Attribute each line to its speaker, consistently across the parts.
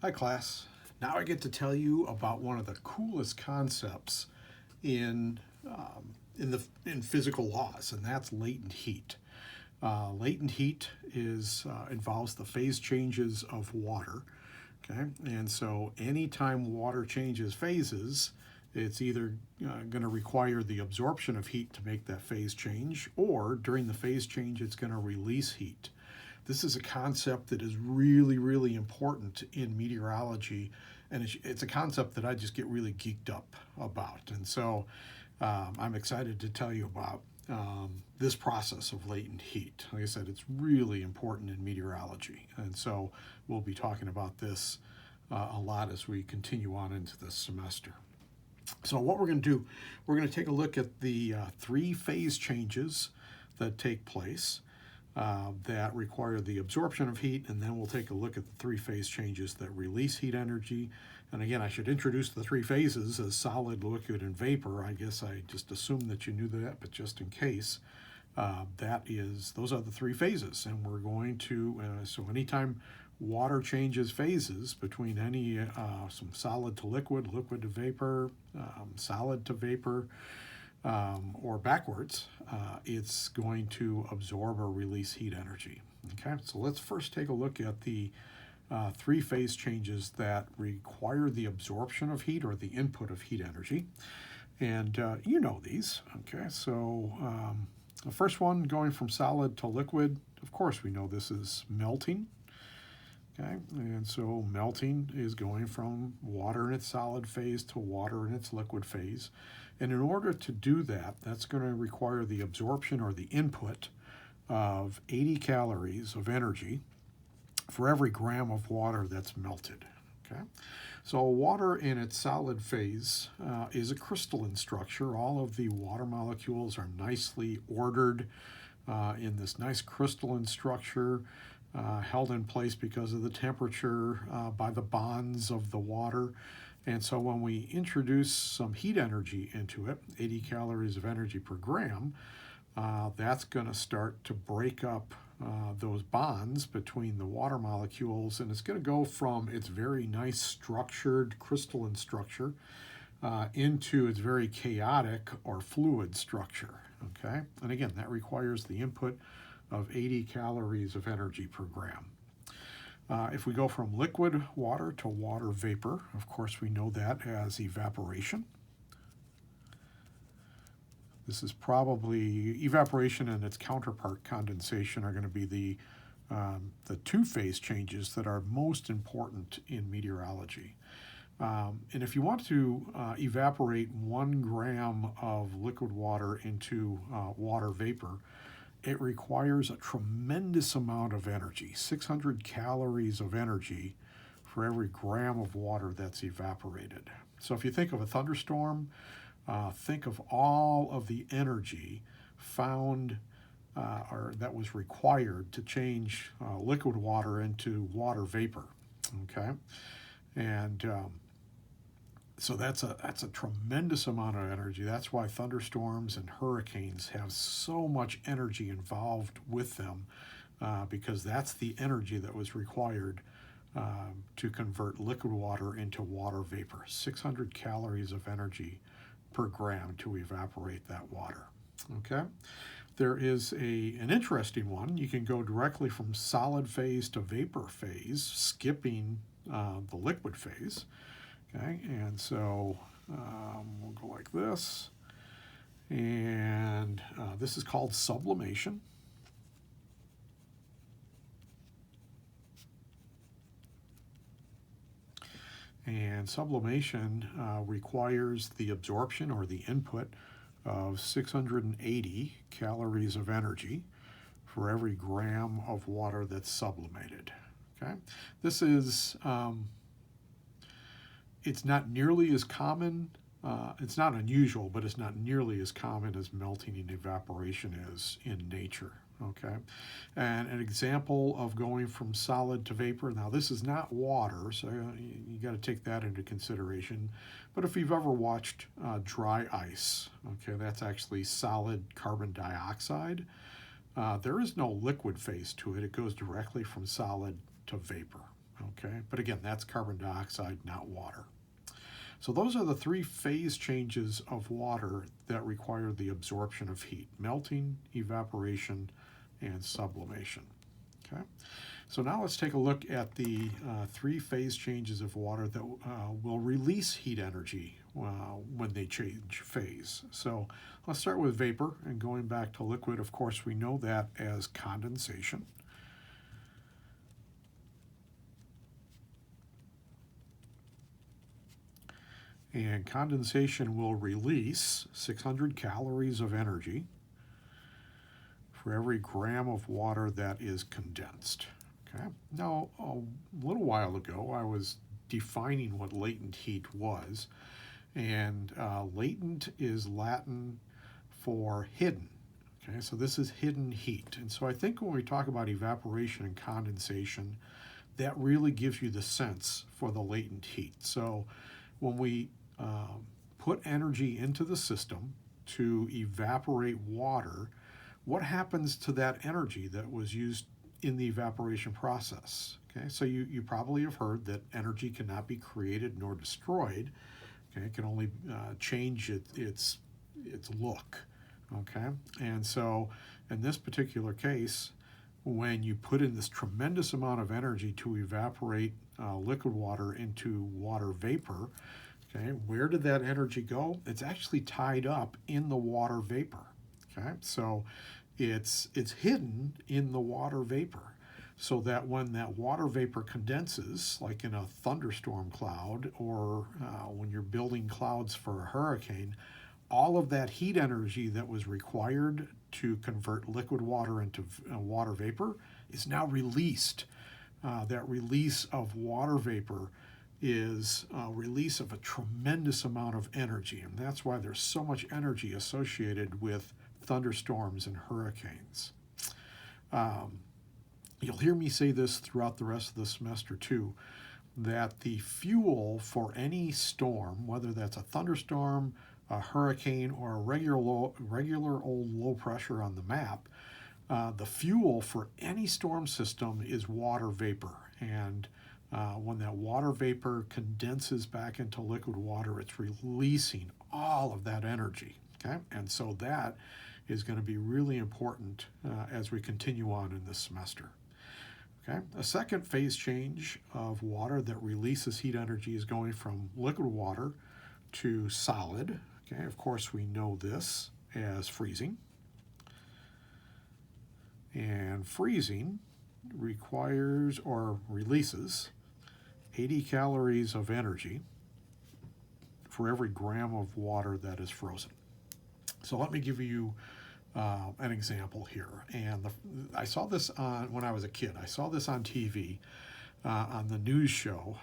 Speaker 1: Hi class. Now I get to tell you about one of the coolest concepts in in physical laws, and that's latent heat. Latent heat involves the phase changes of water. Okay, and so anytime water changes phases, it's either going to require the absorption of heat to make that phase change, or during the phase change, it's going to release heat. This is a concept that is really, really important in meteorology, and it's a concept that I just get really geeked up about. And so I'm excited to tell you about this process of latent heat. Like I said, it's really important in meteorology, and so we'll be talking about this a lot as we continue on into this semester. So what we're going to do, we're going to take a look at the three phase changes that take place that require the absorption of heat, and then we'll take a look at the three phase changes that release heat energy. And again, I should introduce the three phases as solid, liquid, and vapor. I guess I just assumed that you knew that, but just in case, those are the three phases. And we're going to, so anytime water changes phases between some solid to liquid, liquid to vapor, solid to vapor, or backwards, it's going to absorb or release heat energy. Okay, so let's first take a look at the three phase changes that require the absorption of heat or the input of heat energy. And you know these. Okay, so the first one, going from solid to liquid, of course we know this is melting. Okay, and so melting is going from water in its solid phase to water in its liquid phase. And in order to do that, that's going to require the absorption or the input of 80 calories of energy for every gram of water that's melted. Okay, so water in its solid phase is a crystalline structure. All of the water molecules are nicely ordered in this nice crystalline structure, held in place because of the temperature by the bonds of the water. And so when we introduce some heat energy into it, 80 calories of energy per gram, that's going to start to break up those bonds between the water molecules, and it's going to go from its very nice structured crystalline structure into its very chaotic or fluid structure. Okay, and again, that requires the input of 80 calories of energy per gram. If we go from liquid water to water vapor, of course we know that as evaporation. This is probably evaporation and its counterpart condensation are going to be the two phase changes that are most important in meteorology. And if you want to evaporate 1 gram of liquid water into water vapor, it requires a tremendous amount of energy, 600 calories of energy for every gram of water that's evaporated. So if you think of a thunderstorm, think of all of the energy found or that was required to change liquid water into water vapor. Okay, and so that's a tremendous amount of energy. That's why thunderstorms and hurricanes have so much energy involved with them, because that's the energy that was required to convert liquid water into water vapor. 600 calories of energy per gram to evaporate that water. Okay, there is an interesting one. You can go directly from solid phase to vapor phase, skipping the liquid phase. Okay, and so we'll go like this, and this is called sublimation. And sublimation requires the absorption or the input of 680 calories of energy for every gram of water that's sublimated. Okay, this is it's not nearly as common, it's not unusual, but it's not nearly as common as melting and evaporation is in nature. Okay, and an example of going from solid to vapor, now this is not water, so you got to take that into consideration, but if you've ever watched dry ice, okay, that's actually solid carbon dioxide. There is no liquid phase to it. It goes directly from solid to vapor. Okay, but again, that's carbon dioxide, not water. So those are the three phase changes of water that require the absorption of heat: melting, evaporation, and sublimation. Okay, so now let's take a look at the three phase changes of water that will release heat energy when they change phase. So let's start with vapor, and going back to liquid, of course, we know that as condensation. And condensation will release 600 calories of energy for every gram of water that is condensed. Okay. Now, a little while ago, I was defining what latent heat was, and latent is Latin for hidden. Okay, so this is hidden heat. And so I think when we talk about evaporation and condensation, that really gives you the sense for the latent heat. So when we put energy into the system to evaporate water, what happens to that energy that was used in the evaporation process? Okay, so you probably have heard that energy cannot be created nor destroyed. Okay, it can only change its look. Okay, and so in this particular case, when you put in this tremendous amount of energy to evaporate liquid water into water vapor, okay, where did that energy go? It's actually tied up in the water vapor. Okay, so it's hidden in the water vapor, so that when that water vapor condenses, like in a thunderstorm cloud or when you're building clouds for a hurricane, all of that heat energy that was required to convert liquid water into water vapor is now released. That release of water vapor is a release of a tremendous amount of energy, and that's why there's so much energy associated with thunderstorms and hurricanes. You'll hear me say this throughout the rest of the semester too, that the fuel for any storm, whether that's a thunderstorm, a hurricane, or a regular old low pressure on the map, the fuel for any storm system is water vapor. And when that water vapor condenses back into liquid water, it's releasing all of that energy. Okay, and so that is going to be really important as we continue on in this semester. Okay, a second phase change of water that releases heat energy is going from liquid water to solid. Okay, of course, we know this as freezing. And freezing requires or releases 80 calories of energy for every gram of water that is frozen. So let me give you an example here. And I saw this when I was a kid. I saw this on TV. On the news show,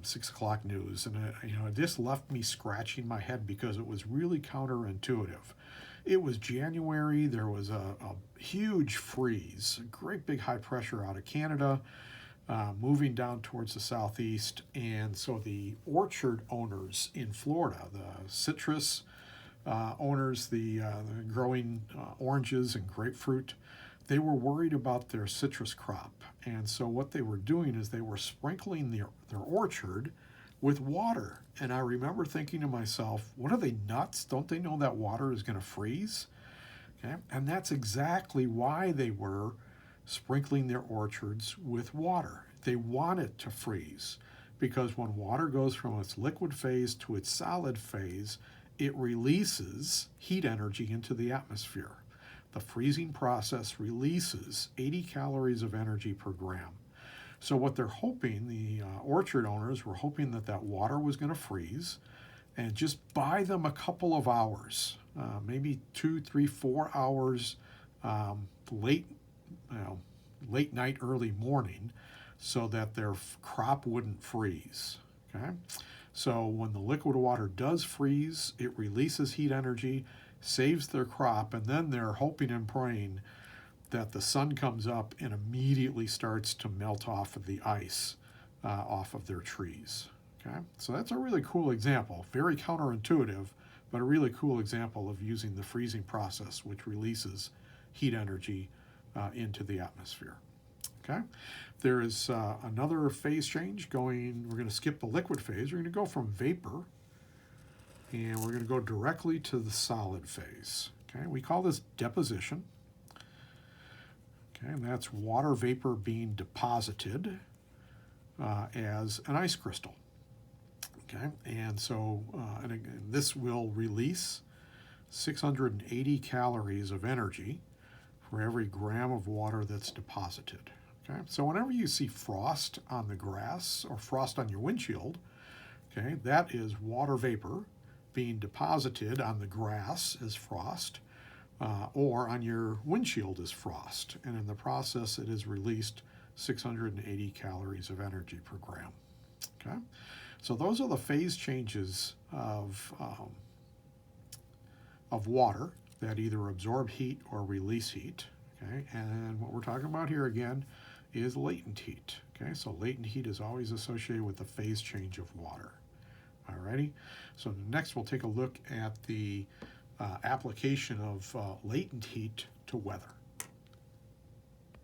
Speaker 1: 6 o'clock news, and it just left me scratching my head because it was really counterintuitive. It was January. There was a huge freeze, a great big high pressure out of Canada, moving down towards the southeast, and so the orchard owners in Florida, the citrus owners, the growing oranges and grapefruit, they were worried about their citrus crop. And so what they were doing is they were sprinkling their orchard with water. And I remember thinking to myself, what are they, nuts? Don't they know that water is going to freeze? Okay? And that's exactly why they were sprinkling their orchards with water. They want it to freeze, because when water goes from its liquid phase to its solid phase, it releases heat energy into the atmosphere. The freezing process releases 80 calories of energy per gram. So what they're hoping, the orchard owners were hoping that water was going to freeze and just buy them a couple of hours, maybe 2, 3, 4 hours late night, early morning, so that their crop wouldn't freeze. Okay? So when the liquid water does freeze, it releases heat energy, saves their crop, and then they're hoping and praying that the sun comes up and immediately starts to melt off of the ice off of their trees. Okay, so that's a really cool example, very counterintuitive, but a really cool example of using the freezing process, which releases heat energy into the atmosphere. Okay, there is another phase change going. We're going to skip the liquid phase. We're going to go from vapor, and we're going to go directly to the solid phase. Okay, we call this deposition. Okay, and that's water vapor being deposited as an ice crystal. Okay, and so and again, this will release 680 calories of energy for every gram of water that's deposited. Okay, so whenever you see frost on the grass or frost on your windshield, okay, that is water vapor being deposited on the grass as frost, or on your windshield as frost. And in the process, it has released 680 calories of energy per gram. Okay, so those are the phase changes of water that either absorb heat or release heat. Okay, and what we're talking about here again is latent heat. Okay, so latent heat is always associated with the phase change of water. Alrighty, so next we'll take a look at the application of latent heat to weather.